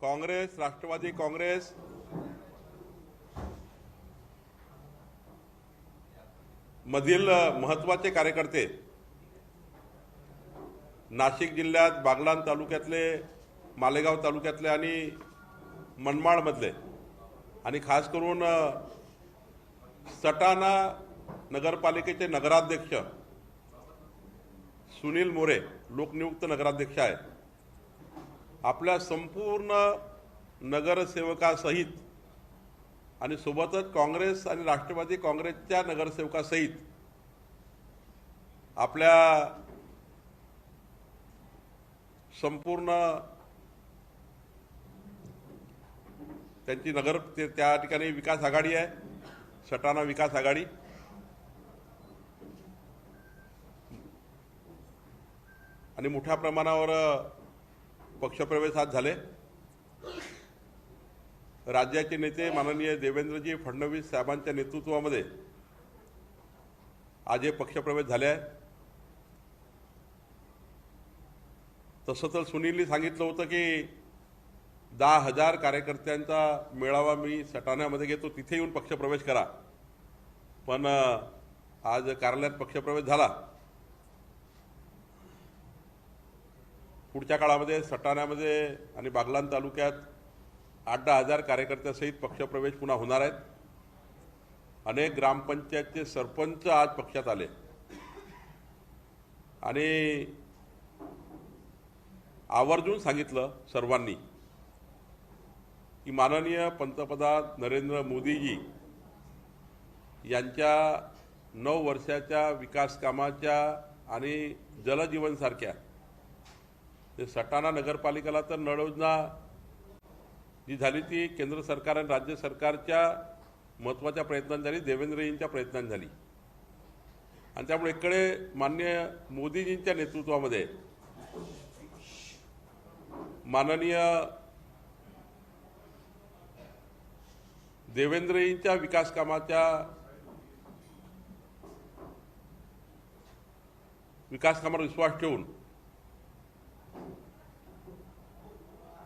काँग्रेस, राष्ट्रवादी काँग्रेस मधील महत्त्वाचे कार्यकर्ते नाशिक जिल्ह्यात बागलाण तालुक्यातले, मालेगाव तालुक्यातले आणि मनमाडमधले आणि खास करून सटाणा नगरपालिकेचे नगराध्यक्ष सुनील मोरे लोकनियुक्त नगराध्यक्ष आहेत. आपल्या संपूर्ण नगरसेवकासहित आणि सोबतच काँग्रेस आणि राष्ट्रवादी काँग्रेसच्या नगरसेवकासहित आपल्या संपूर्ण त्यांची त्या ठिकाणी विकास आघाडी आहे, सटाणा विकास आघाडी. आणि मोठ्या प्रमाणावर पक्षप्रवेश आज झाले. राज्याचे नेते माननीय देवेंद्रजी फडणवीस साहेबांच्या नेतृत्वामध्ये आज हे पक्षप्रवेश झाले आहे. तसं तर सुनीलनी सांगितलं होतं की 10,000 कार्यकर्त्यांचा मेळावा मी सटाण्यामध्ये घेतो, तिथे येऊन पक्षप्रवेश करा. पण आज कार्यालयात पक्षप्रवेश झाला. पुढच्या काळामध्ये सटाण्यामध्ये आणि बागलाण तालुक्यात 8-10,000 कार्यकर्त्यासहित पक्षप्रवेश पुन्हा होणार आहेत. अनेक ग्रामपंचायतचे सरपंच आज पक्षात आले आणि आवर्जून सांगितलं सर्वांनी की माननीय पंतप्रधान नरेंद्र मोदीजी यांच्या 9 वर्षाच्या विकास कामाच्या आणि जलजीवनसारख्या सटाणा नगरपालिकेला तर नळ योजना जी झाली ती केंद्र सरकार आणि राज्य सरकारच्या महत्त्वाच्या प्रयत्नांनी झाली, देवेंद्रजींच्या प्रयत्नांनी झाली. आणि त्यामुळे इकडे माननीय मोदीजींच्या नेतृत्वामध्ये माननीय देवेंद्रजींच्या विकास कामावर विश्वास ठेवून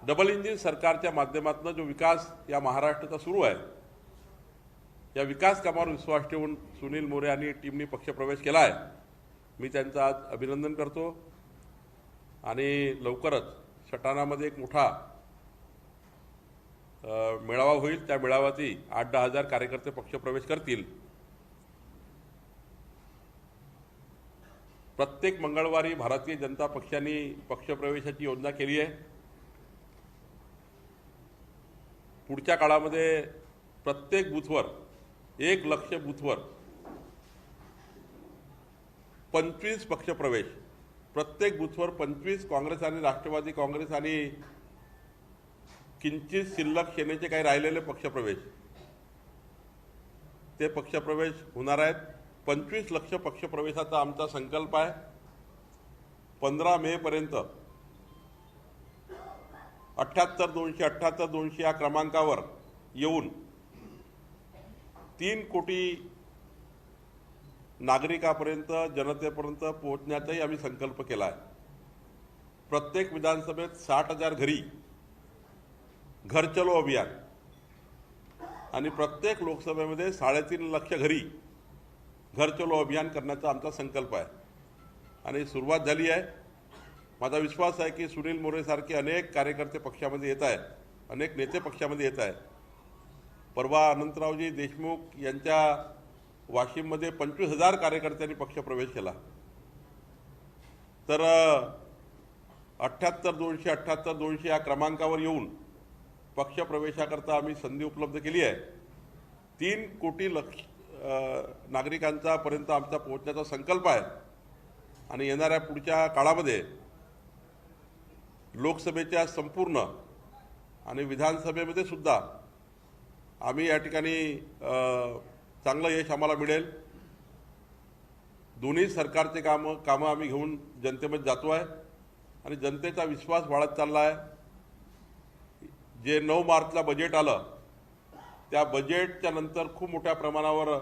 डबल इंजिन सरकारच्या माध्यमातून जो विकास या महाराष्ट्राचा सुरू आहे, या विकास कामावर विश्वास ठेवून सुनील मोरे आणि टीमनी पक्षप्रवेश केला आहे. मी त्यांचं आज अभिनंदन करतो. आणि लवकरच सटाणामध्ये एक मोठा मेळावा होईल. त्या मेळाव्यातही 8-10,000 कार्यकर्ते पक्षप्रवेश करतील. प्रत्येक मंगळवारी भारतीय जनता पक्षाने पक्षप्रवेशाची योजना केली आहे. पुढच्या काळामध्ये प्रत्येक बूथवर 1 लक्ष बूथवर 25 पक्षप्रवेश, प्रत्येक बूथवर 25 काँग्रेस आणि राष्ट्रवादी काँग्रेस आणि किंचित शिल्लक सेनेचे काही राहिलेले पक्षप्रवेश, ते पक्षप्रवेश होणार आहेत. 25 लक्ष पक्षप्रवेशाचा आमचा संकल्प आहे. 15 मे पर्यंत 78-278-200 या क्रमांकावर येऊन 3 कोटी नागरिकांपर्यंत, जनतेपर्यंत पोहोचण्याचाही आम्ही संकल्प केला आहे. प्रत्येक विधानसभेत 60,000 घरी घर चलो अभियान आणि प्रत्येक लोकसभेमध्ये 3.5 लक्ष घरी घर चलो अभियान करण्याचा आमचा संकल्प आहे. आणि सुरुवात झाली आहे. माझा विश्वास आहे की सुनील मोरेसारखे अनेक कार्यकर्ते पक्षामध्ये येत आहेत, अनेक नेते पक्षामध्ये येत आहेत. परवा अनंतरावजी देशमुख यांच्या वाशिममध्ये 25,000 कार्यकर्त्यांनी पक्षप्रवेश केला. तर 78-200 या क्रमांकावर येऊन पक्षप्रवेशाकरता आम्ही संधी उपलब्ध केली आहे. 3 कोटी नागरिकांचा पर्यंत आमचा पोहोचण्याचा संकल्प आहे. आणि येणाऱ्या पुढच्या काळामध्ये लोकसभेच्या संपूर्ण आणि विधानसभेमध्ये सुद्धा आम्ही या ठिकाणी चांगलं यश आम्हाला मिळेल. दोन्ही सरकारचे कामं आम्ही घेऊन जनतेमध्ये जातो आहे आणि जनतेचा विश्वास वाढत चालला आहे. जे 9 मार्चला बजेट आलं, त्या बजेटच्या नंतर खूप मोठ्या प्रमाणावर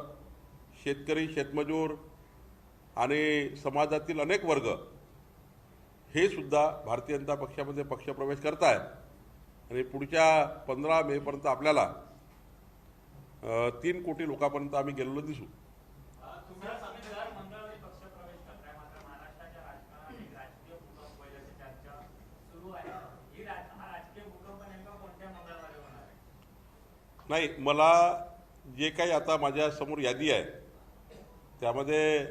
शेतकरी, शेतमजूर आणि समाजातील अनेक वर्ग हे सुद्धा भारतीय जनता पक्षामध्ये पक्षप्रवेश करत आहेत. आणि पुढच्या 15 मेपर्यंत आपल्याला 3 कोटी लोकांपर्यंत आम्ही गेलेलो दिसू. नाही, मला जे काही आता माझ्यासमोर यादी आहे त्यामध्ये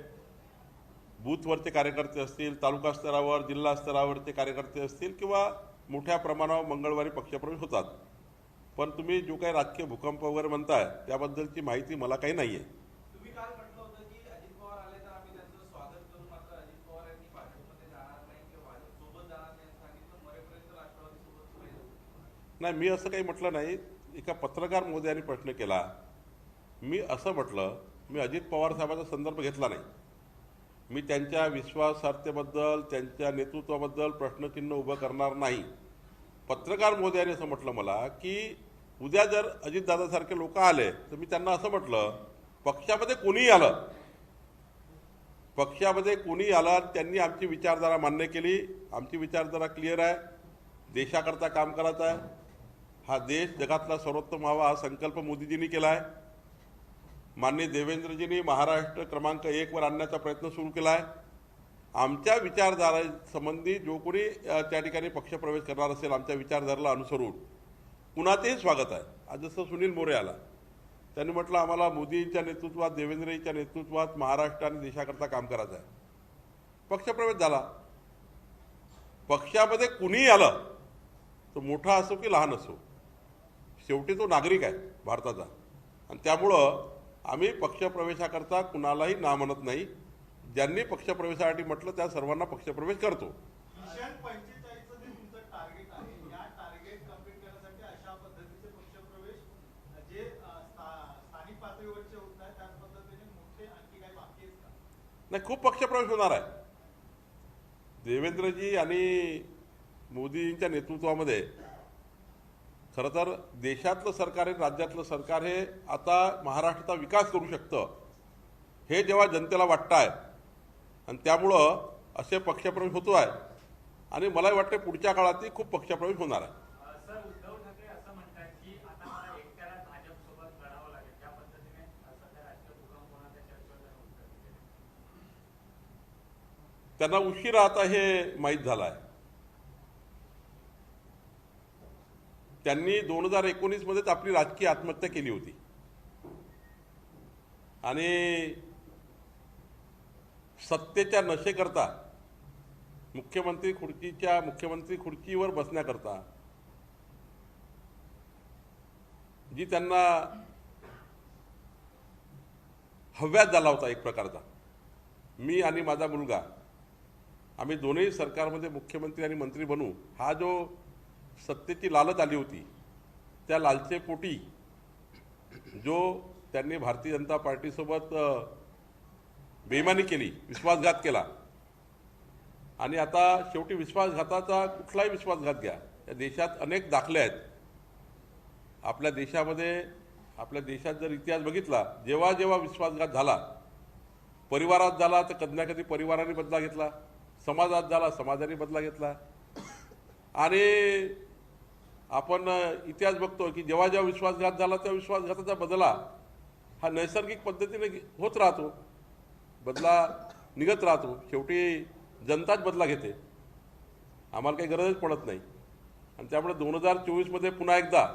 बूथवरचे कार्यकर्ते असतील, तालुका स्तरावर जिल्हा स्तरावरचे कार्यकर्ते असतील किंवा मोठ्या प्रमाणावर मंगळवारी पक्षप्रवेश होतात. पण तुम्ही जो काही राजकीय भूकंप वगैरे म्हणताय त्याबद्दलची माहिती मला काही नाही आहे. तुम्ही काल म्हटलं होतं की अजित पवार आले तर आम्ही त्यांचं स्वागत करू, मात्र अजित पवार यांनी भाजपमध्ये जाणार नाही किंवा भाजपसोबत जाणार नाही असं सांगितलं. मरेपर्यंत राष्ट्रवादीसोबत राहील. नाही, मी असं काही म्हटलं नाही. एका पत्रकार महोदयांनी प्रश्न केला. मी असं म्हटलं, मी अजित पवार साहेबांचा संदर्भ घेतला नाही. मी त्यांच्या विश्वासार्हतेबद्दल त्यांच्या नेतृत्वाबद्दल प्रश्नचिन्ह उभं करणार नाही. पत्रकार महोदयांनी असं म्हटलं मला की उद्या जर अजितदादासारखे लोक आले तर मी त्यांना असं म्हटलं, पक्षामध्ये कोणीही आलं, पक्षामध्ये कोणी आलं, त्यांनी आमची विचारधारा मान्य केली. आमची विचारधारा क्लिअर आहे. देशाकरता काम करायचं आहे. हा देश जगातला सर्वोत्तम व्हावा हा संकल्प मोदीजींनी केला आहे. माननीय देवेंद्रजींनी महाराष्ट्र क्रमांक 1 वर आणण्याचा प्रयत्न सुरू केला आहे. आमच्या विचारधारासंबंधी जो कोणी त्या ठिकाणी पक्षप्रवेश करणार असेल, आमच्या विचारधारेला अनुसरून कुणाचेही स्वागत आहे. आज जसं सुनील मोरे आला, त्यांनी म्हटलं आम्हाला मोदींच्या नेतृत्वात, देवेंद्रजींच्या नेतृत्वात महाराष्ट्र आणि देशाकरता काम करायचं आहे. पक्षप्रवेश झाला. पक्षामध्ये कुणीही आलं तो मोठा असो की लहान असो, शेवटी तो नागरिक आहे भारताचा. आणि त्यामुळं आम्ही पक्षप्रवेशाकरता कुणालाही ना म्हणत नाही. ज्यांनी पक्षप्रवेशासाठी म्हटलं त्या सर्वांना पक्षप्रवेश करतो. मिशन 45 चं जे तुमचं टार्गेट आहे, या टार्गेट कंप्लीट करण्यासाठी अशा पद्धतीचे पक्षप्रवेश जे स्थानिक पातळीवरचे होत आहेत त्याच पद्धतीने मोठे आणखी काही बाकी आहेत का? नाही, खूप पक्षप्रवेश होणार आहे. देवेंद्रजी आणि मोदींच्या नेतृत्वामध्ये खरं तर देशातलं सरकार आहे, राज्यातलं सरकार हे आता महाराष्ट्राचा विकास करू शकतं हे जेव्हा जनतेला वाटतं आहे. आणि त्यामुळं असे पक्षप्रवेश होतो आहे. आणि मलाही वाटतं पुढच्या काळातही खूप पक्षप्रवेश होणार आहे. सर, उद्धव ठाकरे असं म्हणतात की आता मला एकट्याला भाजपसोबत लढावं लागेल. त्या पद्धतीने सध्या राजकीय भूकंप होण्याच्या चर्चेला त्यांना उशिरा आता हे माहीत झालं आहे. त्यांनी 2019 मध्येच आपली राजकीय आत्महत्या केली होती. आणि सत्तेच्या नशेकरता मुख्यमंत्री खुर्चीवर बसण्याकरता जी त्यांना हव्यास झाला होता एक प्रकारचा, मी आणि माझा मुलगा आम्ही दोन्ही सरकारमध्ये मुख्यमंत्री आणि मंत्री बनू, हा जो सत्तेची लालच आली होती, त्या लालचेपोटी जो त्यांनी भारतीय जनता पार्टीसोबत बेईमानी केली, विश्वासघात केला. आणि आता शेवटी विश्वासघाताचा कुठलाही विश्वासघात घ्या, या देशात अनेक दाखले आहेत. आपल्या देशात जर इतिहास बघितला, जेव्हा जेव्हा विश्वासघात झाला, परिवारात झाला तर कधी ना कधी परिवाराने बदला घेतला, समाजात झाला समाजाने बदला घेतला. आणि आपण इतिहास बघतो की जेव्हा जेव्हा विश्वासघात झाला तेव्हा विश्वासघाताचा बदला हा नैसर्गिक पद्धतीने होत राहतो, बदला निघत राहतो. शेवटी जनताच बदला घेते, आम्हाला काही गरजच पडत नाही. आणि त्यामुळे 2024 मध्ये पुन्हा एकदा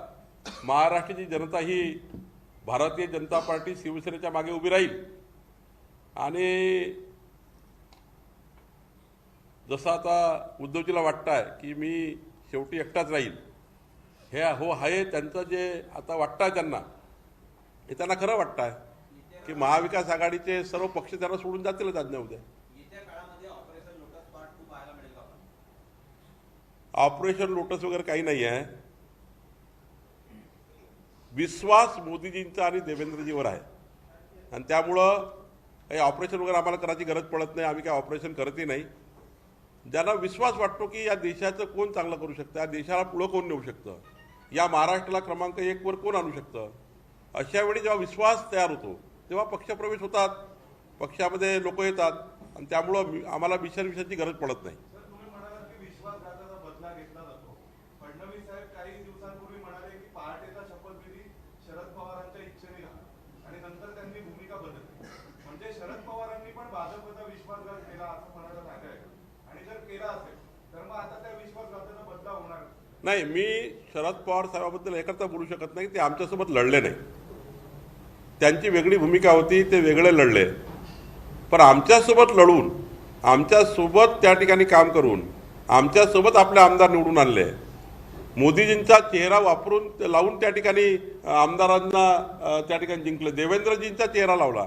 महाराष्ट्राची जनता ही भारतीय जनता पार्टी शिवसेनेच्या मागे उभी राहील. आणि जसं आता उद्धवजीला वाटतं आहे की मी शेवटी एकटाच राहील, हे आहे त्यांचं जे आता वाटतं आहे त्यांना, हे त्यांना खरं वाटतं आहे की महाविकास आघाडीचे सर्व पक्ष त्यांना सोडून जातीलच आज उद्या. ऑपरेशन लोटस वगैरे काही नाही आहे. विश्वास मोदीजींचा आणि देवेंद्रजीवर आहे. आणि त्यामुळं काही ऑपरेशन वगैरे आम्हाला करायची गरज पडत नाही. आम्ही काही ऑपरेशन करतही नाही. ज्यांना विश्वास वाटतो की या देशाचं कोण चांगलं करू शकतं, या देशाला पुढं कोण नेऊ शकतं, या महाराष्ट्राला क्रमांक 1 वर कोण आणू शकतं, अशा वेळी जेव्हा विश्वास तयार होतो तेव्हा पक्षप्रवेश होतात, पक्षामध्ये लोक येतात. आणि त्यामुळं आम्हाला मिशनची गरज पडत नाही. तुम्ही म्हणालात की विश्वासघाताचा बदला घेतला जातो. फडणवीस साहेब काही नाही, मी शरद पवार साहेबाबद्दल एकत्र बोलू शकत नाही. ते आमच्यासोबत लढले नाही. त्यांची वेगळी भूमिका होती, ते वेगळे लढले. पण आमच्यासोबत लढून, आमच्यासोबत त्या ठिकाणी काम करून, आमच्यासोबत आपले आमदार निवडून आणले. मोदीजींचा चेहरा वापरून लावून त्या ठिकाणी आमदारांना त्या ठिकाणी जिंकले. देवेंद्रजींचा चेहरा लावला.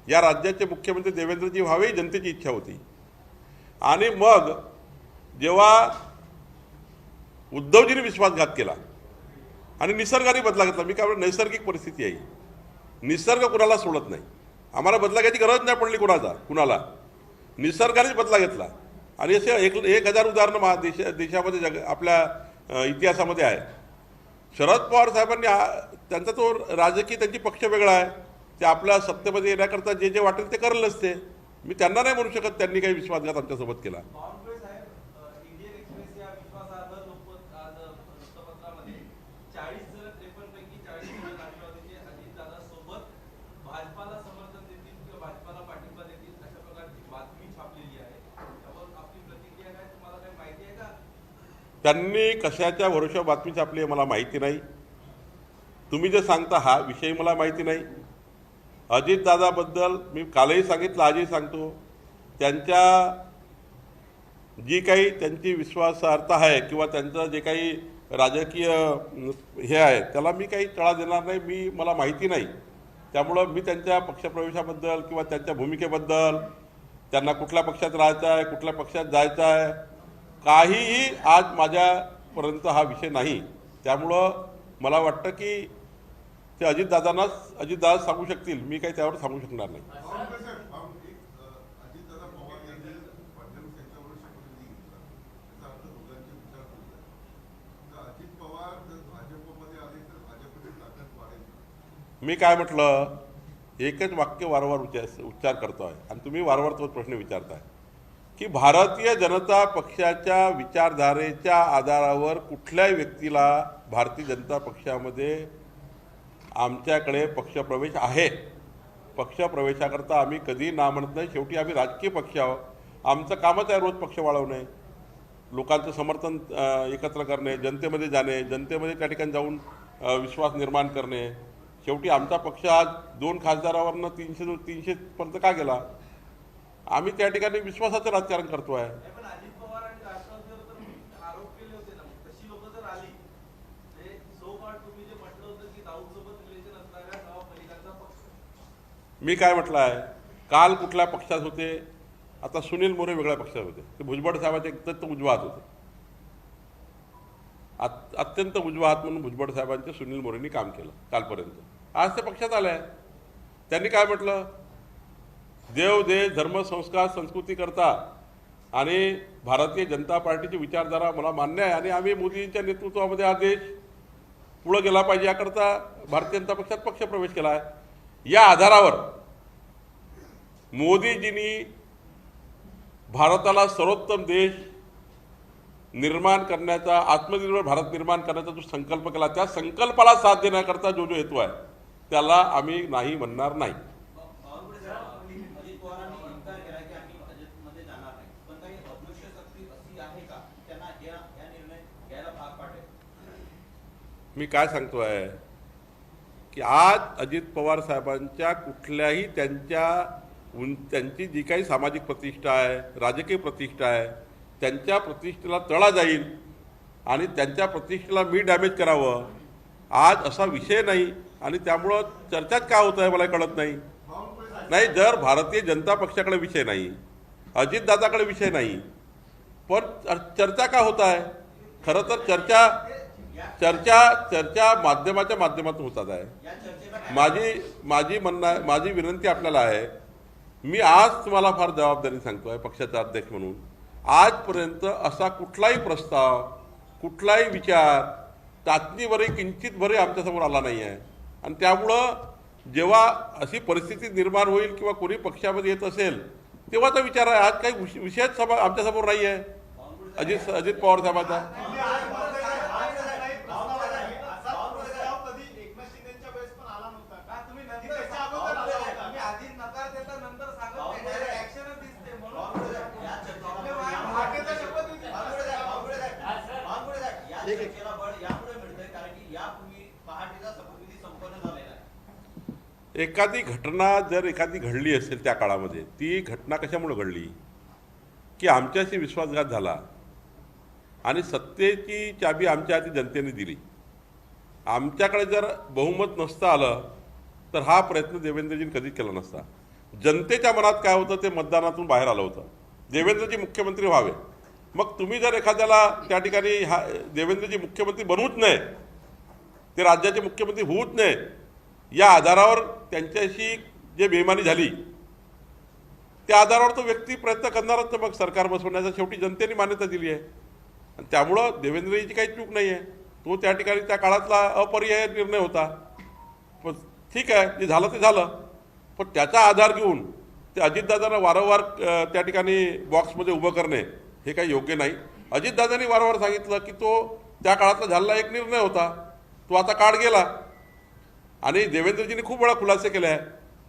या राज्याचे मुख्यमंत्री देवेंद्रजी व्हावे ही जनतेची इच्छा होती. आणि मग जेव्हा उद्धवजींनी विश्वासघात केला आणि निसर्गाने बदला घेतला, मी काय म्हणतो, नैसर्गिक परिस्थिती आहे. निसर्ग कुणाला सोडत नाही. आम्हाला बदला घ्यायची गरज नाही पडली कुणाला. निसर्गानेच बदला घेतला. आणि असे 1000 उदाहरणं देशामध्ये आपल्या इतिहासामध्ये आहे. शरद पवार साहेबांनी त्यांचा तो राजकीय, त्यांची पक्ष वेगळा आहे. ते आपल्या सत्तेमध्ये येण्याकरता जे जे वाटेल ते करेलच ते. मी त्यांना नाही म्हणू शकत त्यांनी काही विश्वासघात आमच्यासोबत केला. बावनकुळे साहेब, इंडियन एक्सप्रेस या विश्वासार्ह लोकमत आज वृत्तपत्रामध्ये 40 जण 53 पैकी 40 जण राष्ट्रवादीचे अजितदादा सोबत भाजपाला समर्थन देतील किंवा भाजपाला पाठिंबा देतील अशा प्रकारची बातमी छापलेली आहे. त्यावर आपली प्रतिक्रिया काय, तुम्हाला काही माहिती आहे का? त्यांनी कशाच्या भरोश्यावर बातमी छापली मला माहिती नाही. तुम्ही जे सांगता हा विषय मला माहिती नाही. अजितदादाबद्दल मी कालही सांगितलं, आजही सांगतो, त्यांच्या जी काही त्यांची विश्वासार्हता आहे किंवा त्यांचं जे काही राजकीय हे आहे त्याला मी काही तडा देणार नाही. मला माहिती नाही. त्यामुळं मी त्यांच्या पक्षप्रवेशाबद्दल किंवा त्यांच्या भूमिकेबद्दल, त्यांना कुठल्या पक्षात राहायचं आहे, कुठल्या पक्षात जायचं आहे, काहीही आज माझ्यापर्यंत हा विषय नाही. त्यामुळं मला वाटतं की ते अजितदादा सांगू शकतील. मी काही त्यावर सांगू शकणार नाही. अजितदादा पवार यांनी फडणवीस यांच्यावर शपथ घेतला, त्याचा अर्थ दोघांचे विचार होत आहे. तर अजित पवार जर भाजपमध्ये आले तर भाजपची ताकद वाढेल. मी काय म्हटलं, एकच वाक्य वारंवार उच्चार करतो आहे आणि तुम्ही वारंवार तोच प्रश्न विचारताय की भारतीय जनता पक्षाच्या विचारधारेच्या आधारावर कुठल्याही व्यक्तीला भारतीय जनता पक्षामध्ये आमच्याकडे पक्षप्रवेश आहे. पक्षप्रवेशाकरता आम्ही कधी ना म्हणत नाही. शेवटी आम्ही राजकीय पक्ष आहोत. आमचं कामच आहे रोज पक्ष वाढवणे, लोकांचं समर्थन एकत्र करणे, जनतेमध्ये जाणे, जनतेमध्ये त्या ठिकाणी जाऊन विश्वास निर्माण करणे. शेवटी आमचा पक्ष आज 2 खासदारावरनं 300 पर्यंत का गेला? आम्ही त्या ठिकाणी विश्वासाचं राजकारण करतो आहे. पण अजित पवार आणि राष्ट्रवादीवर तर आरोप केले होते ना, तशी लोक जर आली सो फार तुम्ही जे म्हटलं होतं की राऊतसोबत रिलेशन असणाऱ्या गावा पलीकडचा पक्ष. मी काय म्हटलं आहे, काल कुठल्या पक्षात होते, आता सुनील मोरे वेगळ्या पक्षात होते. ते भुजबळ साहेबांचे अत्यंत उजवा हात होते. अत्यंत उजवा हात म्हणून भुजबळ साहेबांचे सुनील मोरेंनी काम केलं कालपर्यंत. आज ते पक्षात आले आहे. त्यांनी काय म्हटलं, देव देश धर्म संस्कार संस्कृती करता आणि भारतीय जनता पार्टीची विचारधारा मला मान्य आहे आणि आम्ही मोदींच्या नेतृत्वामध्ये हा देश पुढे गेला पाहिजे याकरता भारतीय जनता पक्षात पक्षप्रवेश केला आहे. या आधारावर मोदीजींनी भारताला सर्वोत्तम देश निर्माण करण्याचा, आत्मनिर्भर भारत निर्माण करण्याचा जो संकल्प केला, त्या संकल्पाला साथ देण्याकरता जो हेतू आहे त्याला आम्ही नाही म्हणणार नाही. अजित पवारांनी इन्कार केला की आम्ही अजितमध्ये जाणार नाही, पण काही अदृश्य शक्ती अशी आहे का त्यांना या निर्णय घ्यायला भाग पाडेल? मी काय सांगतोय की आज अजित पवार साहेबांच्या कुठल्याही त्यांची जी काही सामाजिक प्रतिष्ठा आहे, राजकीय प्रतिष्ठा आहे, त्यांच्या प्रतिष्ठेला तडा जाईल आणि त्यांच्या प्रतिष्ठेला मी डॅमेज करावं आज असा विषय नाही. आणि त्यामुळं चर्चाच का होत आहे मला कळत नाही. नाही, जर भारतीय जनता पक्षाकडे विषय नाही, अजितदादाकडे विषय नाही, पण चर्चा का होत आहे? खरं तर चर्चा माध्यमाच्या माध्यमातून होतात आहे. माझी विनंती आपल्याला आहे, मी आज तुम्हाला फार जबाबदारी सांगतोय पक्षाचा अध्यक्ष म्हणून, आजपर्यंत असा कुठलाही प्रस्ताव, कुठलाही विचार चाचणीवरही किंचितभरही आमच्यासमोर आला नाही आहे. आणि त्यामुळं जेव्हा अशी परिस्थिती निर्माण होईल किंवा कोणी पक्षामध्ये येत असेल तेव्हाचा विचार आहे. आज काही विषयच आमच्यासमोर नाही आहे अजित पवार साहेबांचा. त्याला बळ यामुळे मिळतंय कारण की यापूर्वी पहाटेचा शपथविधी संपन्न झालेला आहे. एखादी घटना जर एखादी घडली असेल त्या काळामध्ये, ती घटना कशामुळे घडली की आमच्याशी विश्वासघात झाला आणि सत्तेची चाबी आमच्या हाती जनतेने दिली. आमच्याकडे जर बहुमत नसतं आलं तर हा प्रयत्न देवेंद्रजींनी कधीच केला नसता. जनतेच्या मनात काय होतं ते मतदानातून बाहेर आलं होतं, देवेंद्रजी मुख्यमंत्री व्हावे. मग तुम्ही जर एखाद्याला त्या ठिकाणी देवेंद्रजी मुख्यमंत्री बनवूच नये, ते राज्याचे मुख्यमंत्री होऊच नये, या आधारावर त्यांच्याशी जे बेईमानी झाली त्या आधारावर तो व्यक्ती प्रयत्न करणारच. मग सरकार बसवण्याचा शेवटी जनतेने मान्यता दिली आहे आणि त्यामुळं देवेंद्रजीची काही चूक नाही आहे. तो त्या ठिकाणी त्या काळातला अपरिहार्य निर्णय होता. पण ठीक आहे, जे झालं ते झालं. पण त्याचा आधार घेऊन ते अजितदादांना वारंवार त्या ठिकाणी बॉक्समध्ये उभं करणे हे काही योग्य नाही. अजितदादांनी वारंवार सांगितलं की तो त्या काळातला झालेला एक निर्णय होता, तो आता काळ गेला. आणि देवेंद्रजींनी खूप वेळा खुलासे केले आहे.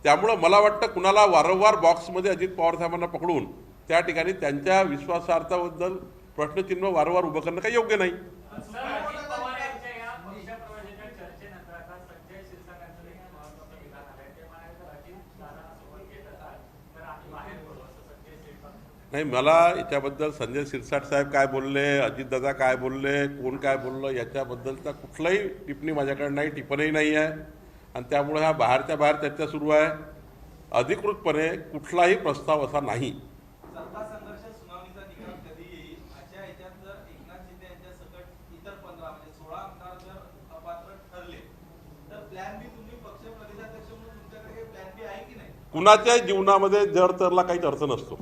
त्यामुळं मला वाटतं कुणाला वारंवार बॉक्समध्ये अजित पवार साहेबांना पकडून त्या ठिकाणी त्यांच्या विश्वासार्थाबद्दल प्रश्नचिन्ह वारंवार उभं करणं काही योग्य नाही. सर, अजित पवार यांच्या या पक्षप्रवेशाच्या चर्चेनंतर आता संजय शिरसाटांचं देखील महत्त्वाचं विधान आलंय. ते म्हणाले तर अजितदादांना सोबत घेत असाल तर आम्ही बाहेर पडू, असं संजय शिरसाट. नाही, मला याच्याबद्दल संजय शिरसाट साहेब काय बोलले, अजितदादा काय बोलले, कोण काय बोललं याच्याबद्दलचा कुठलाही टिप्पणी माझ्याकडे नाही, टिप्पणी नाही आहे. आणि त्यामुळे हा बाहेरच्या बाहेर चर्चा सुरू आहे. अधिकृतपणे कुठलाही प्रस्ताव असा नाही. सत्ता संघर्ष सुनावणीचा निकाल कधी येईल अशा ह्याच्यात जर एकनाथ शिंदे यांच्या सकट इतर 15 म्हणजे 16 आमदार जर अपात्र ठरले तर प्लॅन बी तुम्ही पक्ष प्रदेशाध्यक्ष म्हणून तुमच्याकडे प्लॅन बी आहे की नाही? कुणाच्याही जीवनामध्ये जर तरला काहीच अर्थ नसतो.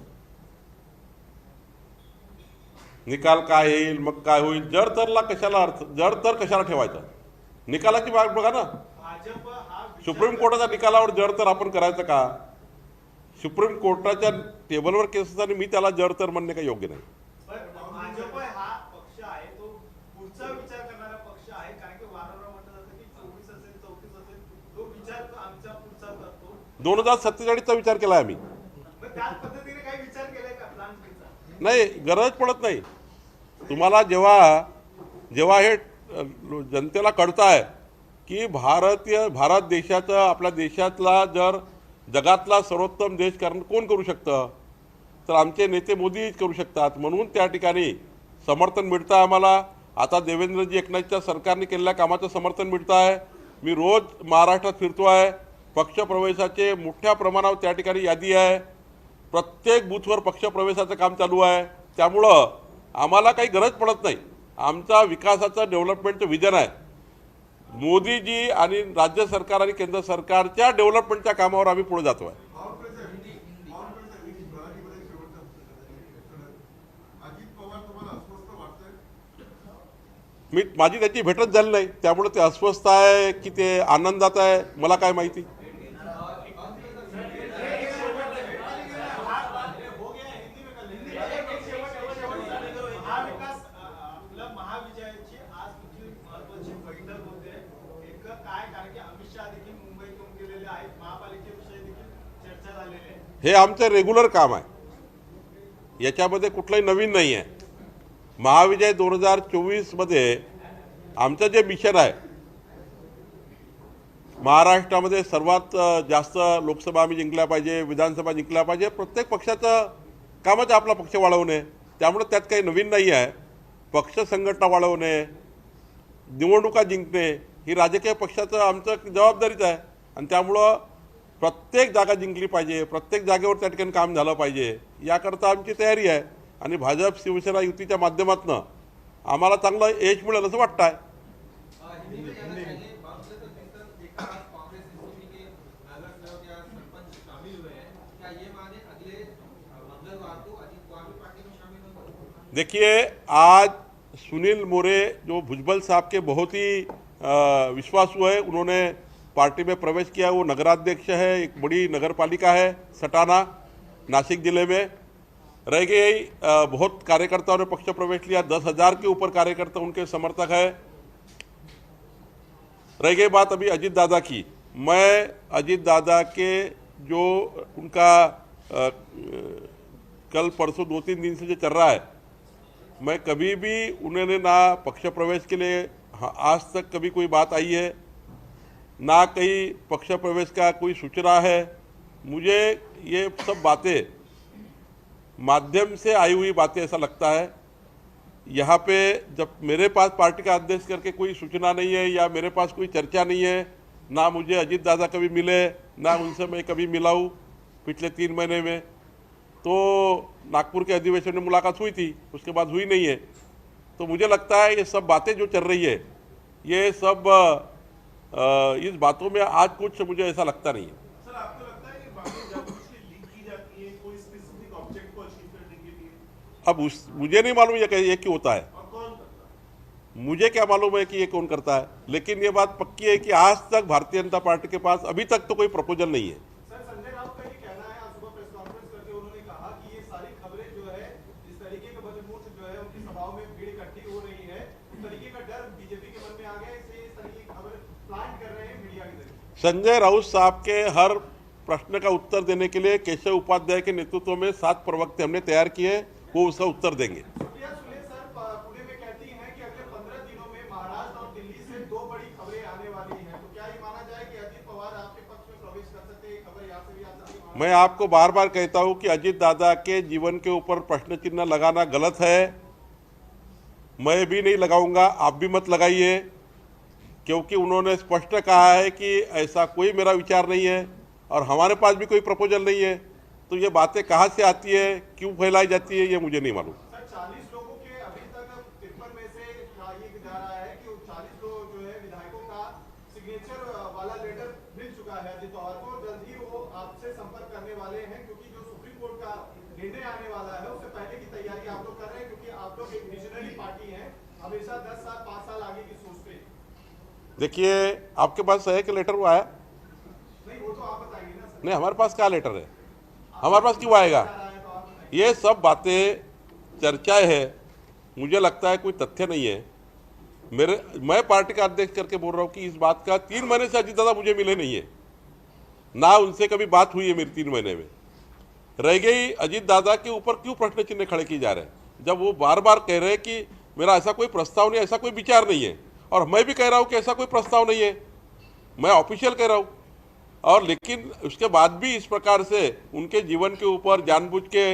निकाल काय येईल मग काय होईल, जर तरला कशाला अर्थ, जर तर कशाला ठेवायचा. निकालाची बाब बघा ना. भाजप हा सुप्रीम कोर्टाच्या निकालावर जर तर आपण करायचं का? सुप्रीम कोर्टाच्या टेबलवर केस असताना मी त्याला जर तर म्हणणे काही योग्य नाही. भाजप हा पक्ष आहे तो पुढचा विचार करणारा पक्ष आहे. कारण की वारंवार म्हटलं जातं की 24 असेल 34 असेल, तो विचार आमचा पुढचा करतो. 2047चा विचार केला आम्ही. मग त्याच पद्धतीने काही विचार केलाय का प्लान? नाही, गरज पडत नाही. तुम्हाला जेव्हा हे जनतेला कळतं आहे की भारत देशाचा, आपल्या देशातला जर जगातला सर्वोत्तम देश कोण करू शकतं, तर आमचे नेते मोदीच करू शकतात. म्हणून त्या ठिकाणी समर्थन मिळतं आहे आम्हाला. आता देवेंद्रजी एकनाथच्या सरकारने केलेल्या कामाचं समर्थन मिळतं आहे. मी रोज महाराष्ट्रात फिरतो आहे. पक्षप्रवेशाचे मोठ्या प्रमाणावर त्या ठिकाणी यादी आहे. प्रत्येक बूथवर पक्षप्रवेशाचं काम चालू आहे. त्यामुळं आम्हाला काही गरज पडत नाही. आमचा विकासाचं डेव्हलपमेंटचं विजन आहे. मोदीजी आणि राज्य सरकार आणि केंद्र सरकारच्या डेव्हलपमेंटच्या कामावर आम्ही पुढे जातो आहे. अजित पवार तुम्हाला अस्वस्थ वाटतंय? माझी त्याची भेटच झाली नाही, त्यामुळे ते अस्वस्थ आहे की ते आनंदात आहे मला काय माहिती. महाविजयाची आज तुमची महत्वाची बैठक होते. एक काय कारण की अमित शहा देखील मुंबईत येऊन गेलेले आहेत. महापालिकेविषयी देखील चर्चा झालेली आहे. हे आमचं रेग्युलर काम आहे, याच्यामध्ये कुठलंही नवीन नाही आहे. महाविजय 2024मध्ये आमचं जे मिशन आहे, महाराष्ट्रामध्ये सर्वात जास्त लोकसभा आम्ही जिंकल्या पाहिजे, विधानसभा जिंकल्या पाहिजे. प्रत्येक पक्षाचं कामच आपला पक्ष वाढवणे. त्यामुळे त्यात काही नवीन नाही आहे. पक्ष संघटना वाढवणे, निवडणुका जिंकणे ही राजकीय पक्षाचं आमचं जबाबदारीच आहे. आणि त्यामुळं प्रत्येक जागा जिंकली पाहिजे, प्रत्येक जागेवर त्या ठिकाणी काम झालं पाहिजे, याकरता आमची तयारी आहे. आणि भाजप शिवसेना युतीच्या माध्यमातून आम्हाला चांगलं यश मिळेल असं वाटतं आहे. देखिए, आज सुनील मोरे जो भुजबल साहब के बहुत ही विश्वासु है, उन्होंने पार्टी में प्रवेश किया. वो नगराध्यक्ष है, एक बड़ी नगर पालिका है सटाना, नासिक जिले में. रह गई बहुत कार्यकर्ताओं ने पक्ष प्रवेश लिया, 10,000 के ऊपर कार्यकर्ता उनके समर्थक है. रह गई बात अभी अजित दादा की. मैं अजित दादा के जो उनका कल परसों 2-3 दिन से जो चल रहा है, मैं कभी भी उन्होंने ना पक्ष प्रवेश के लिए आज तक कभी कोई बात आई है, ना कहीं पक्ष प्रवेश का कोई सूचना है। मुझे ये सब बातें माध्यम से आई हुई बातें ऐसा लगता है। यहाँ पे जब मेरे पास पार्टी का अध्यक्ष करके कोई सूचना नहीं है या मेरे पास कोई चर्चा नहीं है, ना मुझे अजीत दादा कभी मिले, ना उनसे मैं कभी मिला हूँ पिछले 3 महीने में। तो नागपुर के अधिवेशन में मुलाकात हुई थी, उसके बाद हुई नहीं है। तो मुझे लगता है ये सब बातें जो चल रही है, ये सब इस बातों में आज कुछ मुझे ऐसा लगता नहीं है। सर, आपको लगता है कि बातें जानबूझकर लीक की जाती है कोई स्पेसिफिक ऑब्जेक्ट को अचीव करने के लिए? अब मुझे नहीं मालूम ये क्यों होता है, और कौन करता है? मुझे क्या मालूम है कि ये कौन करता है, लेकिन ये बात पक्की है कि आज तक भारतीय जनता पार्टी के पास अभी तक तो कोई प्रपोजल नहीं है। सर, संजय राउत का ये कहना है, आज सुबह प्रेस कॉन्फ्रेंस करके उन्होंने कहा कि ये सारी खबरें जो है, जिस तरीके के बदमूर्ख जो है उनकी सभाओं में भीड़ इकट्ठी हो रही है, उस तरीके का डर बीजेपी के मन में आ गया, इसलिए इस तरीके की खबर प्लांट कर रहे हैं मीडिया के जरिए। संजय राउत साहब के हर प्रश्न का उत्तर देने के लिए केशव उपाध्याय के नेतृत्व में 7 प्रवक्ता हमने तैयार किए, वो उसका उत्तर देंगे। सुप्रिया सुले सर पुणे में कहती हैं कि अगले 15 दिनों में महाराष्ट्र और दिल्ली से 2 बड़ी खबरें आने वाली हैं, तो क्या ये माना जाए कि अजीत पवार आपके पक्ष में प्रवेश कर सकते हैं? खबर यहाँ से भी आ सकती है। मैं आपको बार बार कहता हूं कि अजीत दादा के जीवन के ऊपर प्रश्न चिन्ह लगाना गलत है। मैं भी नहीं लगाऊंगा, आप भी मत लगाइए, क्योंकि उन्होंने स्पष्ट कहा है कि ऐसा कोई मेरा विचार नहीं है और हमारे पास भी कोई प्रपोजल नहीं है। तो ये बातें कहाँ से आती है, क्यों फैलाई जाती है, ये मुझे नहीं मालूम। सर, 40 लोगों के अभी तक 53 में से ये जा रहा है कि 40 लोग जो है विधायकों का सिग्नेचर वाला लेटर मिल चुका है अजीत पवार को। जल्द ही वो आपसे संपर्क करने वाले हैं, क्योंकि जो सुप्रीम कोर्ट का निर्णय आने वाला है उससे पहले की तैयारी आप लोग कर रहे हैं, क्योंकि आप लोग एक विजनरी पार्टी है, हमेशा 10 साल 5 साल आगे की सोचते हैं। देखिए, आपके पास है कि लेटर वो आया? नहीं, वो तो आप बताइए ना सर। नहीं, हमारे पास क्या लेटर है, हमारे पास क्यों आएगा? ये सब बातें चर्चाएं है, मुझे लगता है कोई तथ्य नहीं है। मैं पार्टी का अध्यक्ष करके बोल रहा हूँ कि इस बात का 3 महीने से अजीत दादा मुझे मिले नहीं है, ना उनसे कभी बात हुई है मेरी 3 महीने में। रह गई अजीत दादा के ऊपर क्यों प्रश्न चिन्ह खड़े किए जा रहे हैं, जब वो बार बार कह रहे हैं कि मेरा ऐसा कोई प्रस्ताव नहीं, ऐसा कोई विचार नहीं है, और मैं भी कह रहा हूँ कि ऐसा कोई प्रस्ताव नहीं है, मैं ऑफिशियल कह रहा हूँ। और लेकिन उसके बाद भी इस प्रकार से उनके जीवन के ऊपर जानबूझ के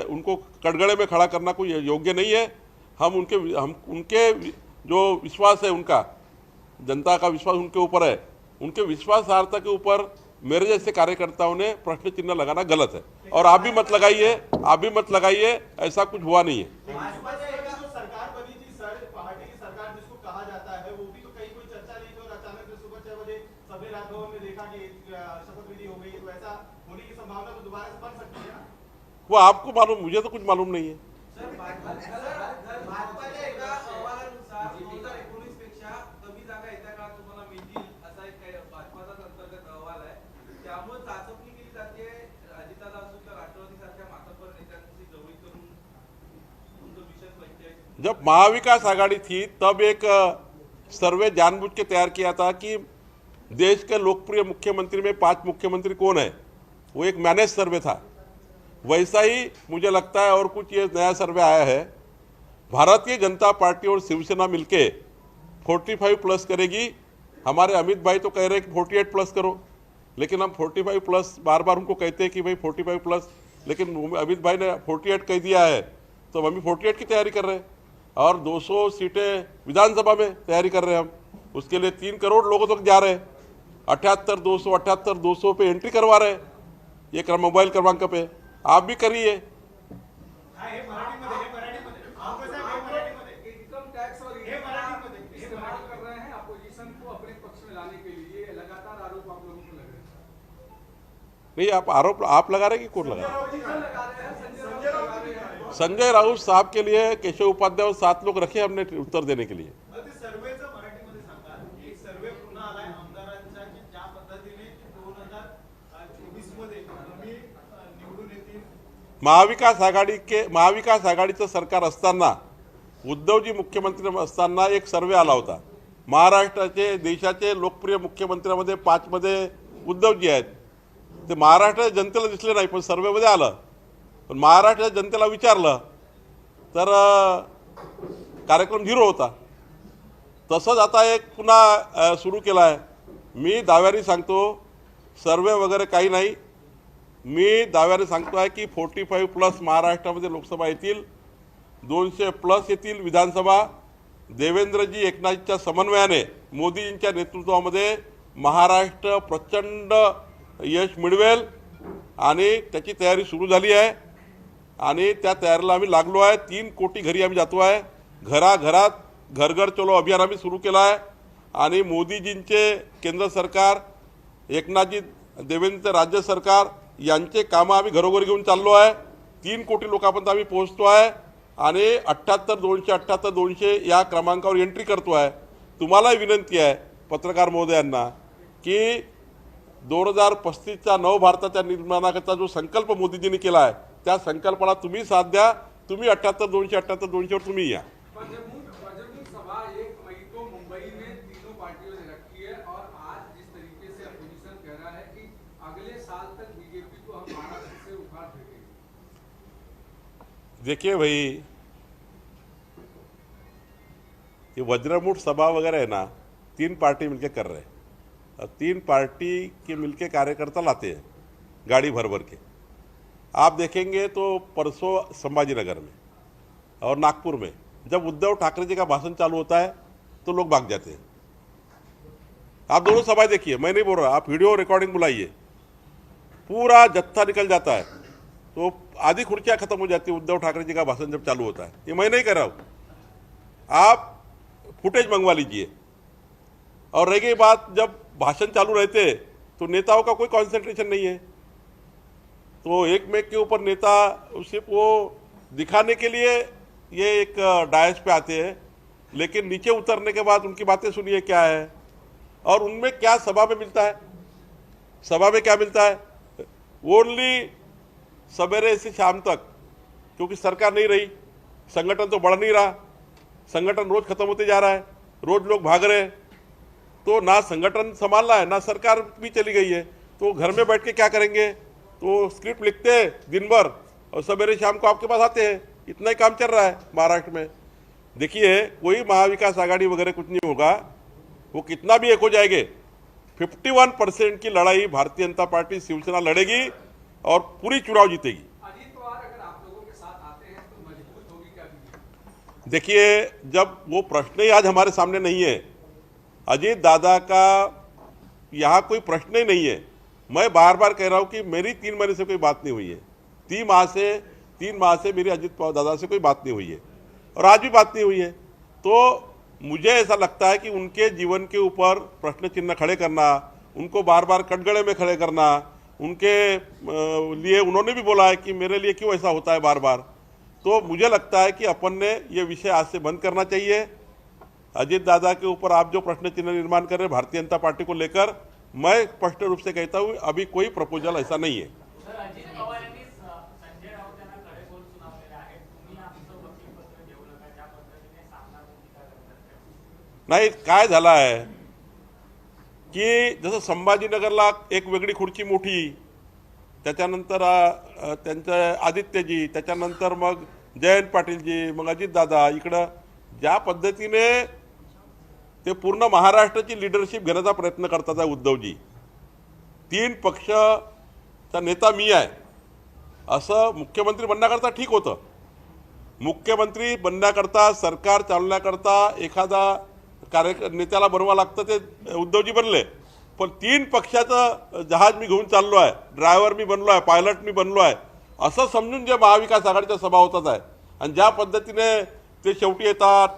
उनको कटघरे में खड़ा करना कोई योग्य नहीं है। हम उनके जो विश्वास है, उनका जनता का विश्वास उनके ऊपर है, उनके विश्वासार्हता के ऊपर मेरे जैसे कार्यकर्ताओं ने प्रश्न चिन्ह लगाना गलत है। और आप भी मत लगाइए, ऐसा कुछ हुआ नहीं है। भाजपा से जो सरकार बनी थी सर, पार्टी की सरकार जिसको कहा जाता है, वो भी तो कहीं कोई चर्चा नहीं थी और अचानक से सुबह 6 बजे सबने राजभवन में देखा कि शपथ विधि हो गई, तो ऐसा होने की संभावना तो दोबारा से बन सकती है ना? वो आपको मालूम, मुझे तो कुछ मालूम नहीं है। सर, भाजपाच्या एका अहवालानुसार 2019 पेक्षा कमी जागा येत्या काळात तुम्हाला मिळतील, असा एक भाजपाचाच अंतर्गत अहवाल आहे। त्यामुळे चाचपणी केली जाते अजितदादा असो किंवा राष्ट्रवादीसारख्या मातब्बर नेत्यांची जवळीक करून तुमचं विशेष 45। जब महाविकास आघाड़ी थी तब एक सर्वे जानबूझ के तैयार किया था कि देश के लोकप्रिय मुख्यमंत्री में 5 मुख्यमंत्री कौन है, वो एक मैनेज सर्वे था। वैसा ही मुझे लगता है और कुछ ये नया सर्वे आया है। भारतीय जनता पार्टी और शिवसेना मिलके 45 प्लस करेगी। हमारे अमित भाई तो कह रहे हैं कि 48 प्लस करो, लेकिन हम 45 प्लस बार बार उनको कहते हैं कि भाई 45 प्लस, लेकिन अमित भाई ने 48 कह दिया है, तो हम 48 की तैयारी कर रहे हैं। और 200 सीटें विधानसभा में तैयारी कर रहे हैं हम, उसके लिए 3 करोड़ लोगों तक जा रहे हैं। 78-200 पे एंट्री करवा रहे हैं, ये मोबाइल क्रमांक पे। आप भी करिए। इनकम टैक्स और इस्तेमाल कर रहे हैं अपोजिशन को अपने पक्ष में लाने के लिए, लगातार आरोप आप लोगों को लग रहे हैं। नहीं, आप आरोप आप लगा रहे हैं कि कौन लगा रहे हैं? संजय राउत साहब के लिए केशव उपाध्याय और 7 लोग रखे हमने उत्तर देने के लिए। सर्वेचं मराठीमध्ये सांगा, एक सर्वे पुन्हा आलाय आमदारांच्या की ज्या पद्धतीने 2024 मध्ये आम्ही निवडून येतील। महाविकास आघाडीचं सरकार असताना, उद्धवजी मुख्यमंत्री असताना एक सर्वे आला होता। महाराष्ट्राचे देशाचे लोकप्रिय मुख्यमंत्र्यांमध्ये 5 मध्ये उद्धवजी आहेत। ते महाराष्ट्राच्या जनतेला दिसले नाही, पण सर्वेमध्ये आलं। पण महाराष्ट्राच्या जनतेला विचारलं तर कार्यक्रम 0 होता. तसंच आता एक पुन्हा सुरू केला आहे. मी दाव्याने सांगतो, सर्वे वगैरे काही नाही, मी दाव्याने सांगतो आहे की 45+ महाराष्ट्रामध्ये लोकसभा येतील, 200+ येतील विधानसभा. देवेंद्रजी एकनाथच्या समन्वयाने मोदीजींच्या नेतृत्वामध्ये महाराष्ट्र प्रचंड यश मिळवेल आणि त्याची तयारी सुरू झाली आहे आणि त्या तयारीला आम्ही लागलो आहे. 3 कोटी घरी आम्ही जातो आहे. घराघरात घर घर चलो अभियान आम्ही सुरू केलं आहे आणि मोदीजींचे केंद्र सरकार, एकनाथजी देवेंद्रचे राज्य सरकार यांचे कामं आम्ही घरोघरी घेऊन चाललो आहे. 3 कोटी लोकांपर्यंत आम्ही पोहोचतो आहे आणि 78-278-200 या क्रमांकावर एंट्री करतो आहे. तुम्हाला विनंती आहे पत्रकार महोदयांना की 2035च्या नव भारताच्या निर्माणाचा जो संकल्प मोदीजींनी केला आहे त्या संकल्पाला तुम्ही साथ द्या. तुम्ही 78-278-200वर तुम्ही या. बजरंग सभा 1 मई को मुंबई में तीनों पार्टियों ने रखी है और आज जिस तरीके से अपोजिशन कह रहा है कि अगले साल तक बीजेपी को हम महाराष्ट्र से उखाड़ देंगे. देखिए भाई, ये वज्रमुठ सभा वगैरह है ना, 3 पार्टी मिलके कर रहे हैं और 3 पार्टी के मिलके कार्यकर्ता लाते हैं गाड़ी भर भर के. आप देखेंगे तो परसों संभाजीनगर में और नागपुर में जब उद्धव ठाकरे जी का भाषण चालू होता है तो लोग भाग जाते हैं. आप दोनों सभाएं देखिए, मैं नहीं बोल रहा, आप वीडियो रिकॉर्डिंग बुलाइए, पूरा जत्था निकल जाता है तो आधी खुर्चियाँ खत्म हो जाती है उद्धव ठाकरे जी का भाषण जब चालू होता है. ये मैं नहीं कर रहा हूँ, आप फुटेज मंगवा लीजिए. और रह गई बात, जब भाषण चालू रहते तो नेताओं का कोई कंसंट्रेशन नहीं है, तो एक मेक के ऊपर नेता सिर्फ वो दिखाने के लिए ये एक डायस पे आते हैं, लेकिन नीचे उतरने के बाद उनकी बातें सुनिए क्या है और उनमें क्या सभा में मिलता है. सभा में क्या मिलता है? ओनली सवेरे से शाम तक, क्योंकि सरकार नहीं रही, संगठन तो बढ़ नहीं रहा, संगठन रोज खत्म होते जा रहा है, रोज लोग भाग रहे हैं, तो ना संगठन संभालना है ना सरकार भी चली गई है, तो घर में बैठ के क्या करेंगे? तो स्क्रिप्ट लिखते हैं दिन भर और सवेरे शाम को आपके पास आते हैं. इतना ही काम चल रहा है महाराष्ट्र में. देखिए, कोई महाविकास आघाड़ी वगैरह कुछ नहीं होगा, वो कितना भी एक हो जाएंगे, 51% की लड़ाई भारतीय जनता पार्टी शिवसेना लड़ेगी और पूरी चुनाव जीतेगी. अजीत पवार अगर आप लोगों के साथ आते हैं तो मजबूत होगी क्या बीजेपी? देखिए, जब वो प्रश्न ही आज हमारे सामने नहीं है, अजीत दादा का यहाँ कोई प्रश्न ही नहीं है. मैं बार बार कह रहा हूँ कि मेरी 3 महीने से कोई बात नहीं हुई है, 3 माह से मेरी अजीत पवार दादा से कोई बात नहीं हुई है और आज भी बात नहीं हुई है. तो मुझे ऐसा लगता है कि उनके जीवन के ऊपर प्रश्न चिन्ह खड़े करना, उनको बार बार कटघरे में खड़े करना, उनके लिए उन्होंने भी बोला है कि मेरे लिए क्यों ऐसा होता है बार बार. तो मुझे लगता है कि अपन ने ये विषय आज से बंद करना चाहिए. अजीत दादा के ऊपर आप जो प्रश्न चिन्ह निर्माण कर रहे हैं भारतीय जनता पार्टी को लेकर, मैं स्पष्ट रूप से कहता हूँ अभी कोई प्रपोजल ऐसा नहीं है. सर, अजित पवार यांनी संजय राऊत यांना कडे बोल सुनावलेले आहेत. तुम्ही आमचं वकीलपत्र घेऊ नका, ज्या पद्धतीने सामना भूमिका करतात. नाही, काय झालं आहे की जसं संभाजीनगरला एक वेगळी खुर्ची मोठी, त्याच्यानंतर त्यांचे आदित्यजी, त्याच्यानंतर मग जयंत पाटीलजी, मग अजितदादा, इकडं ज्या पद्धतीने ते पूर्ण महाराष्ट्राची लीडरशिप घेण्याचा प्रयत्न करतात आहे उद्धवजी. 3 पक्षाचा नेता मी आहे असं मुख्यमंत्री बनण्याकरता ठीक होतं. मुख्यमंत्री बनण्याकरता, सरकार चालवण्याकरता एखादा नेत्याला बनवा लागतं, ते उद्धवजी बनले. पण 3 पक्षाचं जहाज मी घेऊन चाललो आहे, ड्रायव्हर मी बनलो आहे, पायलट मी बनलो आहे असं समजून जे महाविकास आघाडीच्या सभा होतात आहे आणि ज्या पद्धतीने ते शेवटी येतात,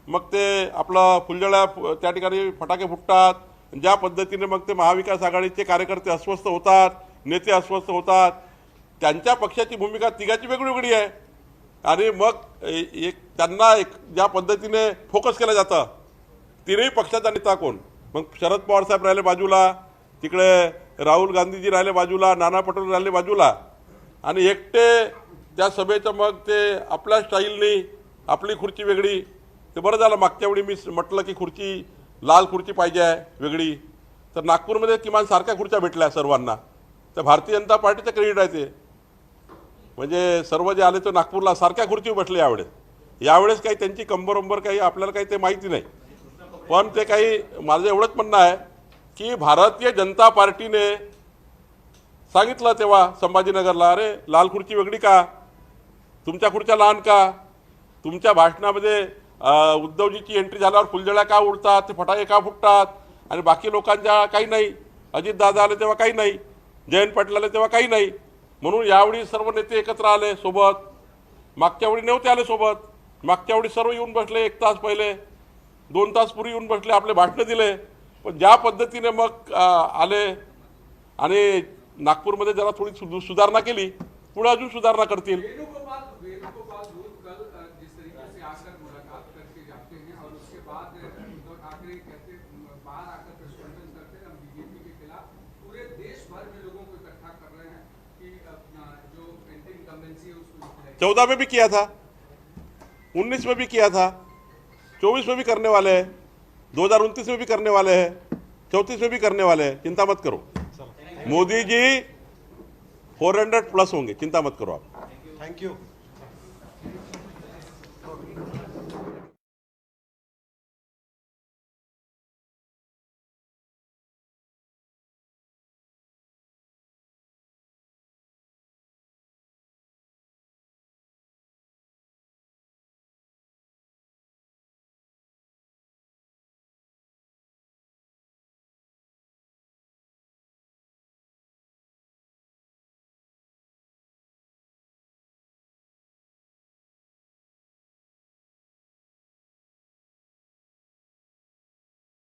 मग ते आपलं फुलझड्या त्या ठिकाणी फटाके फुटतात, ज्या पद्धतीने मग ते महाविकास आघाडीचे कार्यकर्ते अस्वस्थ होतात, नेते अस्वस्थ होतात, त्यांच्या पक्षाची भूमिका तिघाची वेगळी आहे आणि मग त्यांना ज्या पद्धतीने फोकस केलं जातं, 3ही पक्षाचा नेता कोण, मग शरद पवार साहेब राहिले बाजूला, तिकडे राहुल गांधीजी राहिले बाजूला, नाना पटोले राहिले बाजूला आणि एकटे त्या सभेचं मग ते आपल्या स्टाईलनी आपली खुर्ची वेगळी. ते बरं झालं, मागच्या वेळी मी म्हटलं की खुर्ची लाल खुर्ची पाहिजे आहे वेगळी, तर नागपूरमध्ये किमान सारख्या खुर्च्या भेटल्या सर्वांना. तर भारतीय जनता पार्टीचं क्रेडिट आहे ते, म्हणजे सर्व जे आले तर नागपूरला सारख्या खुर्ची बसले यावेळेस. यावेळेस काही त्यांची कंबरंबर काही आपल्याला काही ते माहिती नाही. पण ते काही माझं एवढंच म्हणणं आहे की भारतीय जनता पार्टीने सांगितलं तेव्हा संभाजीनगरला, अरे लाल खुर्ची वेगळी का, तुमच्या खुर्च्या लहान का, तुमच्या भाषणामध्ये उद्धवजीची एंट्री झाल्यावर फुलझड्या का उडतात, ते फटाके का फुटतात आणि बाकी लोकांच्या काही नाही, अजितदादा आले तेव्हा काही नाही, जयंत पाटील आले तेव्हा काही नाही. म्हणून यावेळी सर्व नेते एकत्र आले सोबत. मागच्या वेळी नव्हते आले सोबत. मागच्या वेळी सर्व येऊन बसले 1 तास पहिले, 2 तास पूर्वी येऊन बसले, आपले भाषणं दिले. पण ज्या पद्धतीने मग आले आणि नागपूरमध्ये जरा थोडी सुधारणा केली, पुढे अजून सुधारणा करतील. वेणुगोपाल दूध कल जिस तरीके से आकर मुलाकात करके जाते हैं और उसके बाद उद्धव ठाकरे कहते बाहर आकर प्रेस कॉन्फ्रेंस करते हैं, हम बीजेपी के खिलाफ पूरे देश भर में लोगों को इकट्ठा कर रहे हैं कि अपना जो एंटी इनकम्बेंसी है उसको निपटाएं। 14 में भी किया था, 19 में भी किया था, 24 में भी करने वाले हैं, 2029 में भी करने वाले हैं, 34 में भी करने वाले हैं. चिंता मत करो, मोदी जी 400+ होंगे, चिंता मत करो आप. थँक्यू.